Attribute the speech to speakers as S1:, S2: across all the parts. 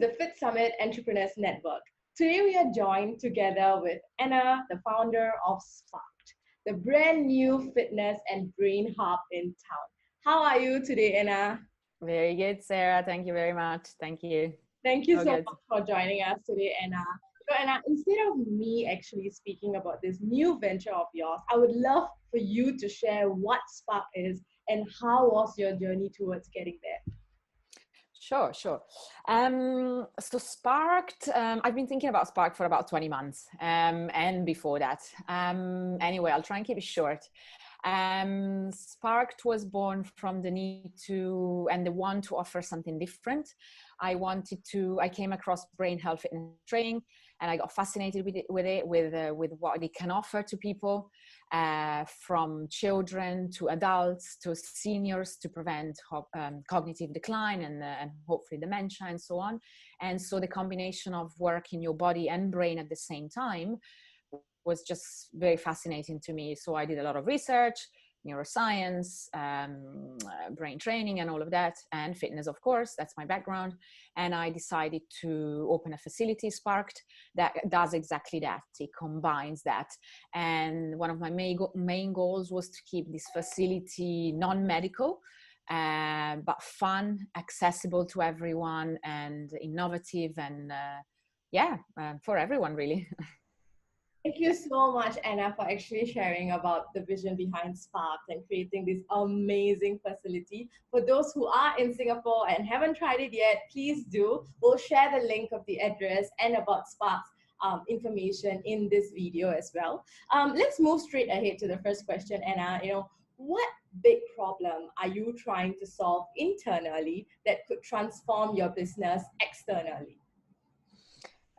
S1: the Fit Summit Entrepreneurs Network. Today we are joined together with Anna, the founder of Sparked, the brand new fitness and brain hub in town. How are you today, Anna?
S2: Very good, Sarah. Thank you very much. Thank you.
S1: Thank you
S2: All
S1: so
S2: good.
S1: much for joining us today, Anna. So, Anna, instead of me actually speaking about this new venture of yours, I would love for you to share what Spark is and how was your journey towards getting there.
S2: Sure. So Sparked, I've been thinking about Spark for about 20 months and before that. Anyway, I'll try and keep it short. Sparked was born from the need to and the want to offer something different. I came across brain health fitness training and I got fascinated with what it can offer to people, from children to adults to seniors, to prevent cognitive decline and hopefully dementia and so on. And so the combination of working your body and brain at the same time was just very fascinating to me. So I did a lot of research, neuroscience, brain training and all of that, and fitness, of course, that's my background. And I decided to open a facility, Sparked, that does exactly that. It combines that. And one of my main goals was to keep this facility non-medical, but fun, accessible to everyone, and innovative, and for everyone, really.
S1: Thank you so much, Anna, for actually sharing about the vision behind Spark and creating this amazing facility. For those who are in Singapore and haven't tried it yet, please do. We'll share the link of the address and about Spark's information in this video as well. Let's move straight ahead to the first question, Anna. What big problem are you trying to solve internally that could transform your business externally?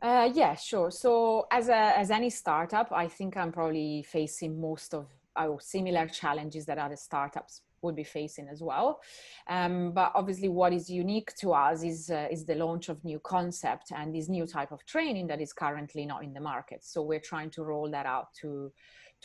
S2: Yeah, sure. So as any startup, I think I'm probably facing most of similar challenges that other startups would be facing as well. But obviously what is unique to us is the launch of new concept and this new type of training that is currently not in the market. So we're trying to roll that out to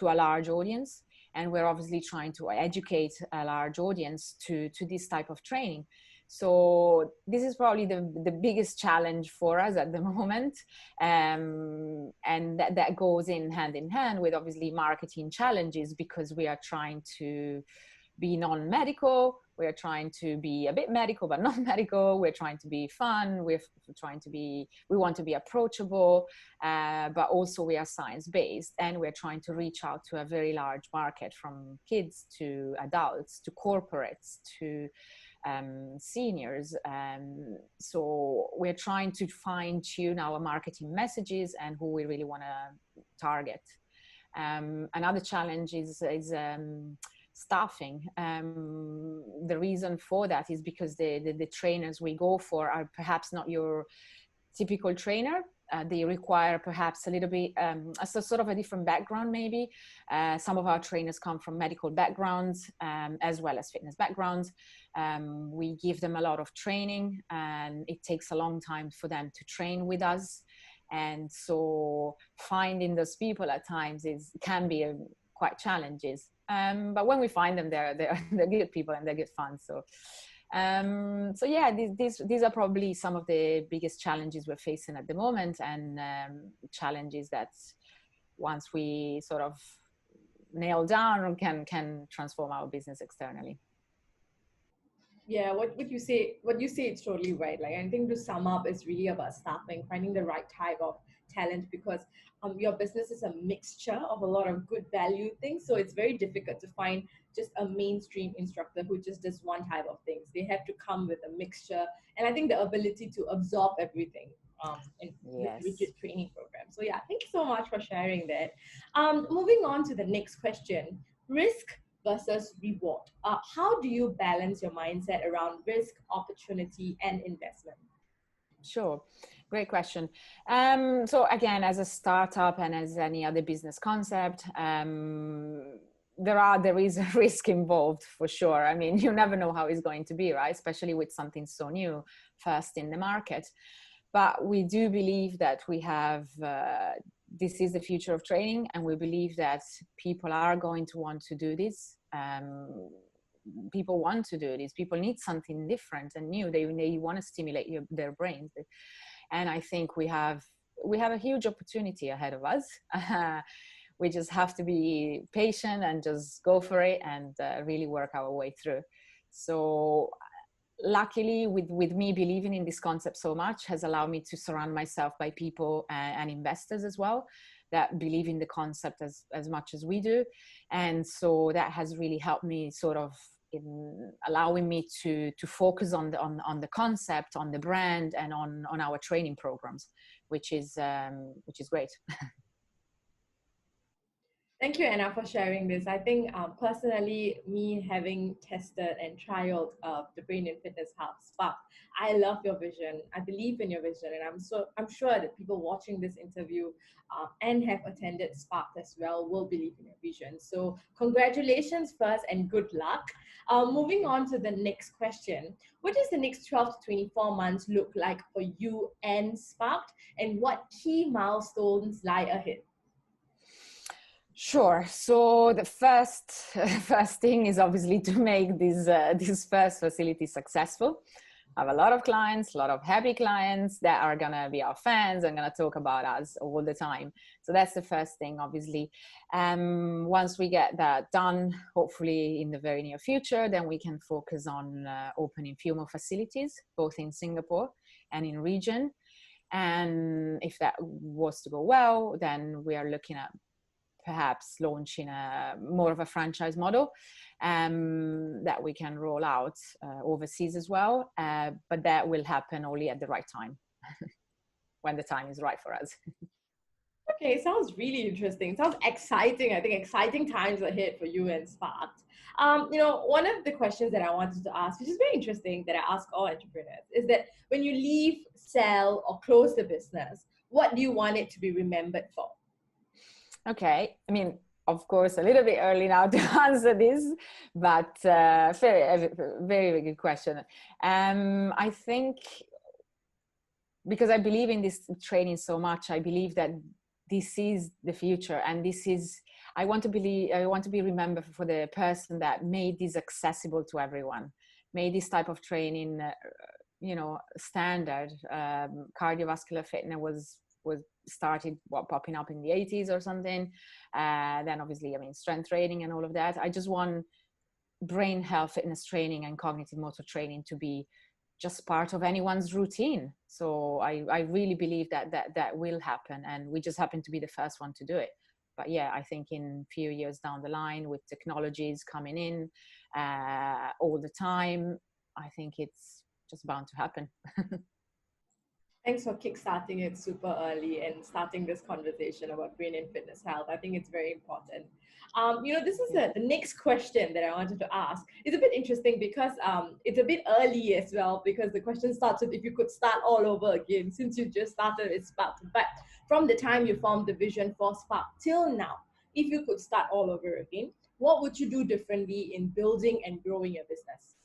S2: a large audience. And we're obviously trying to educate a large audience to this type of training. So this is probably the biggest challenge for us at the moment. And that goes hand in hand with obviously marketing challenges, because we are trying to be non-medical. We're trying to be a bit medical, but not medical. We're trying to be fun. We want to be approachable, but also we are science-based, and we're trying to reach out to a very large market, from kids to adults to corporates to seniors. So we're trying to fine tune our marketing messages and who we really want to target. Another challenge is staffing. The reason for that is because the trainers we go for are perhaps not your typical trainer. They require perhaps a little bit, sort of a different background maybe. Some of our trainers come from medical backgrounds, as well as fitness backgrounds. We give them a lot of training, and it takes a long time for them to train with us. And so finding those people at times can be quite challenges. But when we find them, they're good people and they're good fun. So yeah, these are probably some of the biggest challenges we're facing at the moment, and challenges that once we sort of nail down can transform our business externally.
S1: Yeah, what you say it's totally right. Like, I think to sum up, it's really about staffing, finding the right type of talent, because your business is a mixture of a lot of good value things. So it's very difficult to find just a mainstream instructor who just does one type of things. They have to come with a mixture, and I think the ability to absorb everything in
S2: Yes.
S1: rigid training program. So yeah, thank you so much for sharing that. Moving on to the next question: risk versus reward. How do you balance your mindset around risk, opportunity, and investment?
S2: Sure. Great question. So again, as a startup and as any other business concept, there is a risk involved for sure. I mean, you never know how it's going to be, right? Especially with something so new, first in the market. But we do believe that we have, this is the future of training, and we believe that people are going to want to do this. People want to do this. People need something different and new. They want to stimulate their brains. And I think we have a huge opportunity ahead of us. We just have to be patient and just go for it and really work our way through. So luckily, with me believing in this concept so much has allowed me to surround myself by people and investors as well that believe in the concept as much as we do. And so that has really helped me sort of in allowing me to focus on the concept, on the brand, and on our training programs, which is great.
S1: Thank you, Anna, for sharing this. I think personally, me having tested and trialed the Brain and Fitness Hub Spark, I love your vision. I believe in your vision, and I'm sure that people watching this interview and have attended Spark as well will believe in your vision. So congratulations first, and good luck. Moving on to the next question: what does the next 12 to 24 months look like for you and Spark, and what key milestones lie ahead?
S2: Sure. So the first thing is obviously to make this first facility successful. I have a lot of clients, a lot of happy clients that are gonna be our fans and gonna talk about us all the time. So that's the first thing, obviously. Once we get that done, hopefully in the very near future, then we can focus on opening few more facilities, both in Singapore and in region. And if that was to go well, then we are looking at perhaps launching more of a franchise model that we can roll out overseas as well. But that will happen only at the right time, when the time is right for us.
S1: Okay, sounds really interesting. Sounds exciting. I think exciting times ahead for you and Sparked. One of the questions that I wanted to ask, which is very interesting that I ask all entrepreneurs, is that when you leave, sell, or close the business, what do you want it to be remembered for?
S2: Okay, I mean, of course, a little bit early now to answer this, but very, very good question. I think because I believe in this training so much, I believe that this is the future, and I want to be remembered for the person that made this accessible to everyone, made this type of training, standard. Cardiovascular fitness was started popping up in the 80s or something. Then obviously, I mean, strength training and all of that. I just want brain health, fitness training, and cognitive motor training to be just part of anyone's routine. So I really believe that will happen, and we just happen to be the first one to do it. But yeah, I think in a few years down the line, with technologies coming in all the time, I think it's just bound to happen.
S1: Thanks for kickstarting it super early and starting this conversation about brain and fitness health. I think it's very important. This is the next question that I wanted to ask. It's a bit interesting because it's a bit early as well, because the question starts with if you could start all over again, since you just started with Spark. But from the time you formed the vision for Spark till now, if you could start all over again, what would you do differently in building and growing your business?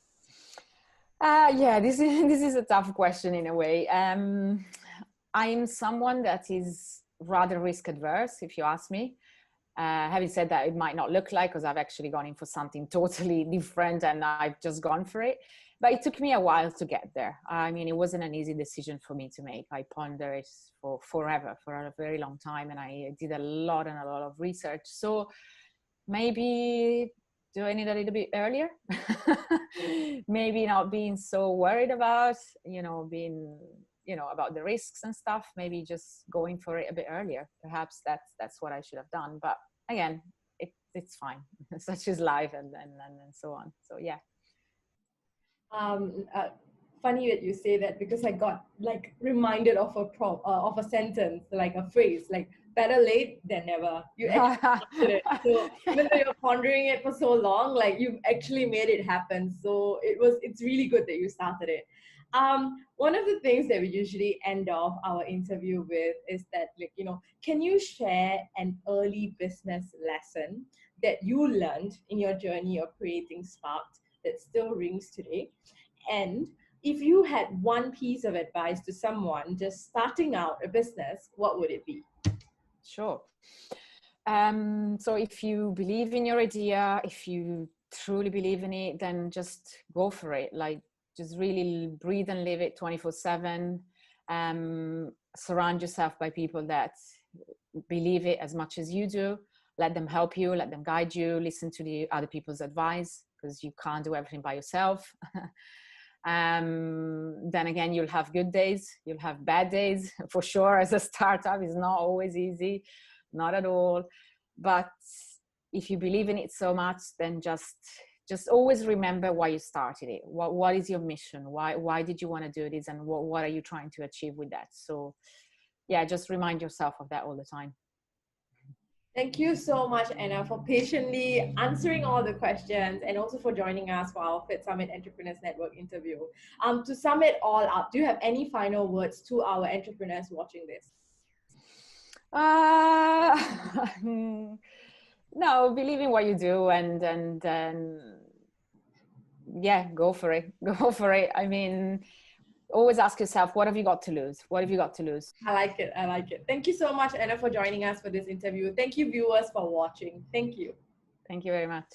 S2: Yeah, this is a tough question in a way. I'm someone that is rather risk adverse, if you ask me. Having said that, it might not look like, because I've actually gone in for something totally different and I've just gone for it. But it took me a while to get there. I mean, it wasn't an easy decision for me to make. I pondered it for a very long time, and I did a lot of research. So maybe doing it a little bit earlier. Maybe not being so worried about, about the risks and stuff. Maybe just going for it a bit earlier. Perhaps that's what I should have done. But again, it's fine. Such is life, and so on. So yeah.
S1: Funny that you say that, because I got like reminded of a sentence, like a phrase, like better late than never. You actually did it. So even though you're pondering it for so long, like you've actually made it happen. So it's really good that you started it. One of the things that we usually end off our interview with is that, can you share an early business lesson that you learned in your journey of creating Sparked that still rings today? And if you had one piece of advice to someone just starting out a business, what would it be?
S2: Sure. So if you believe in your idea, if you truly believe in it, then just go for it. Like, just really breathe and live it 24/7. Surround yourself by people that believe it as much as you do. Let them help you, let them guide you, listen to the other people's advice, because you can't do everything by yourself. Then again, you'll have good days, you'll have bad days for sure. As a startup, it's not always easy, not at all. But if you believe in it so much, then just always remember why you started it. What is your mission? Why did you want to do this? And what are you trying to achieve with that? So yeah, just remind yourself of that all the time.
S1: Thank you so much, Anna, for patiently answering all the questions and also for joining us for our Fit Summit Entrepreneurs Network interview. To sum it all up, do you have any final words to our entrepreneurs watching this?
S2: No, believe in what you do and yeah, go for it. Go for it. I mean, always ask yourself, what have you got to lose? What have you got to lose?
S1: I like it. I like it. Thank you so much, Anna, for joining us for this interview. Thank you, viewers, for watching. Thank you.
S2: Thank you very much.